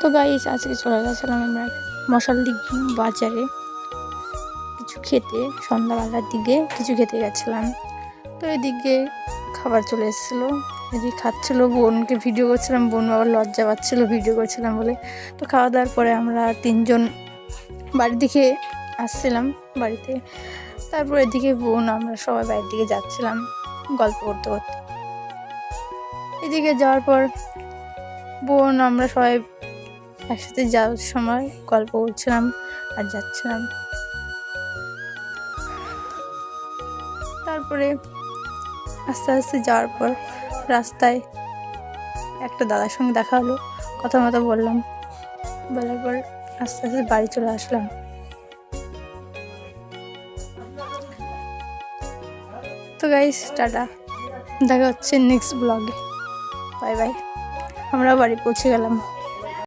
তো গাইস আজকে চলে গেছিলাম আমরা মশালদিঘি বাজারে কিছু খেতে, সন্ধ্যাবেলার দিকে কিছু খেতে গেছিলাম। তো এদিকে খাবার চলে এসেছিলো, এদিকে খাচ্ছিল, বোনকে ভিডিও করছিলাম, বোন আবার লজ্জা পাচ্ছিল ভিডিও করছিলাম বলে। তো খাওয়া দাওয়ার পরে আমরা তিনজন বাড়ির দিকে আসছিলাম বাড়িতে। তারপর এদিকে বোন আমরা সবাই বাড়ির দিকে যাচ্ছিলাম গল্প করতে করতে। এদিকে যাওয়ার পর বোন আমরা সবাই একসাথে যাওয়ার সময় গল্প করছিলাম আর যাচ্ছিলাম। তারপরে আস্তে আস্তে যাওয়ার পর রাস্তায় একটা দাদার সঙ্গে দেখা হলো, কথা মতো বললাম, বলার পর আস্তে আস্তে বাড়ি চলে আসলাম। তো গাইস টাটা, দেখা হচ্ছে নেক্সট ব্লগে। Bye bye. আমরা বাড়ি পৌঁছে গেলাম।